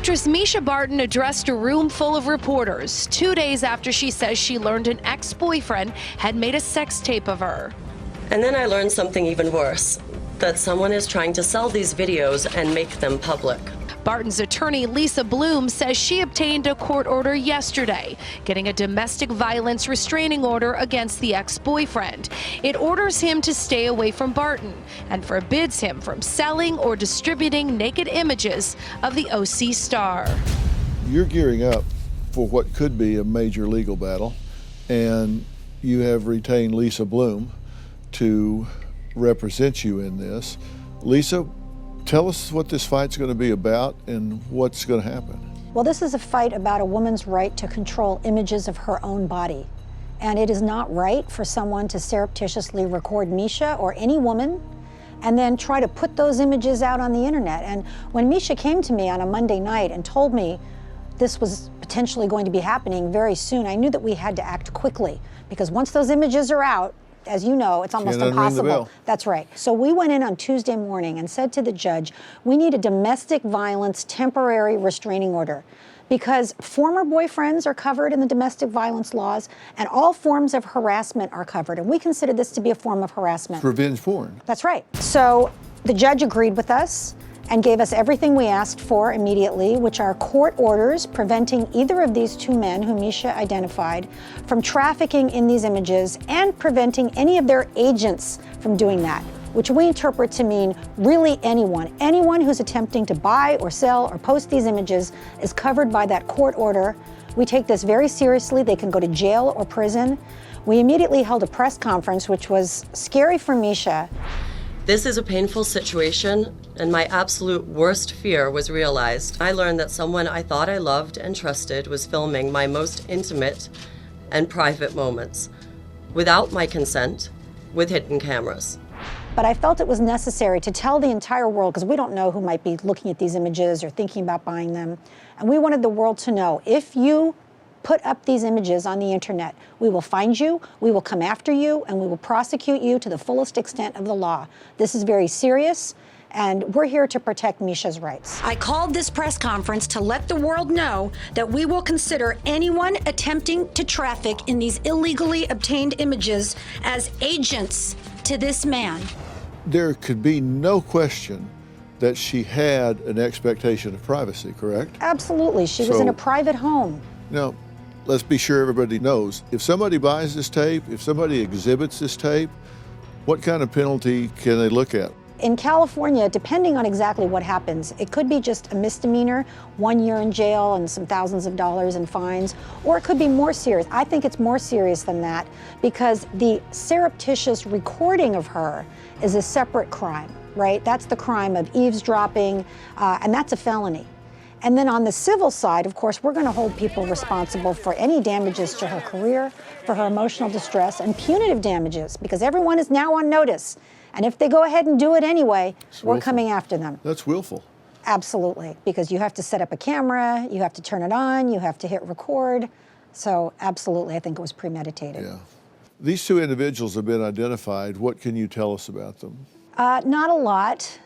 Actress Mischa Barton addressed a room full of reporters 2 days after she says she learned an ex-boyfriend had made a sex tape of her. And then I learned something even worse, that someone is trying to sell these videos and make them public. Barton's attorney, Lisa Bloom, says she obtained a court order yesterday, getting a domestic violence restraining order against the ex-boyfriend. It orders him to stay away from Barton and forbids him from selling or distributing naked images of the OC star. You're gearing up for what could be a major legal battle, and you have retained Lisa Bloom to represent you in this. Lisa, tell us what this fight's going to be about and what's going to happen. Well, this is a fight about a woman's right to control images of her own body. And it is not right for someone to surreptitiously record Mischa or any woman and then try to put those images out on the internet. And when Mischa came to me on a Monday night and told me this was potentially going to be happening very soon, I knew that we had to act quickly, because once those images are out, as you know, it's almost impossible. That's right. So we went in on Tuesday morning and said to the judge, we need a domestic violence temporary restraining order, because former boyfriends are covered in the domestic violence laws and all forms of harassment are covered. And we consider this to be a form of harassment. Revenge porn. That's right. So the judge agreed with us and gave us everything we asked for immediately, which are court orders preventing either of these two men whom Mischa identified from trafficking in these images and preventing any of their agents from doing that, which we interpret to mean really anyone who's attempting to buy or sell or post these images is covered by that court order. We take this very seriously. They can go to jail or prison. We immediately held a press conference, which was scary for Mischa. This is a painful situation, and my absolute worst fear was realized. I learned that someone I thought I loved and trusted was filming my most intimate and private moments, without my consent, with hidden cameras. But I felt it was necessary to tell the entire world, because we don't know who might be looking at these images or thinking about buying them, and we wanted the world to know, if you put up these images on the internet, we will find you, we will come after you, and we will prosecute you to the fullest extent of the law. This is very serious, and we're here to protect Mischa's rights. I called this press conference to let the world know that we will consider anyone attempting to traffic in these illegally obtained images as agents to this man. There could be no question that she had an expectation of privacy, correct? Absolutely. She was in a private home. Now, let's be sure everybody knows, if somebody buys this tape, if somebody exhibits this tape, what kind of penalty can they look at? In California, depending on exactly what happens, it could be just a misdemeanor, 1 year in jail and some thousands of dollars in fines, or it could be more serious. I think it's more serious than that, because the surreptitious recording of her is a separate crime, right? That's the crime of eavesdropping, and that's a felony. And then on the civil side, of course, we're going to hold people responsible for any damages to her career, for her emotional distress, and punitive damages, because everyone is now on notice. And if they go ahead and do it anyway, we're coming after them. That's willful. Absolutely, because you have to set up a camera, you have to turn it on, you have to hit record. So absolutely, I think it was premeditated. Yeah. These two individuals have been identified. What can you tell us about them? Not a lot.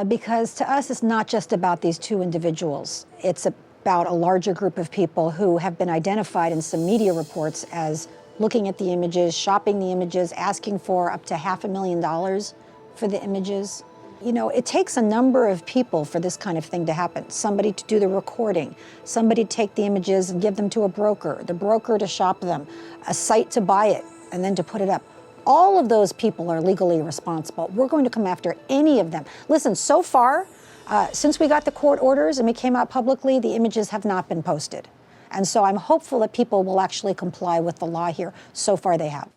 Because to us, it's not just about these two individuals. It's about a larger group of people who have been identified in some media reports as looking at the images, shopping the images, asking for up to $500,000 for the images. You know, it takes a number of people for this kind of thing to happen. Somebody to do the recording, somebody to take the images and give them to a broker, the broker to shop them, a site to buy it, and then to put it up. All of those people are legally responsible. We're going to come after any of them. Listen, so far, since we got the court orders and we came out publicly, the images have not been posted. And so I'm hopeful that people will actually comply with the law here. So far they have.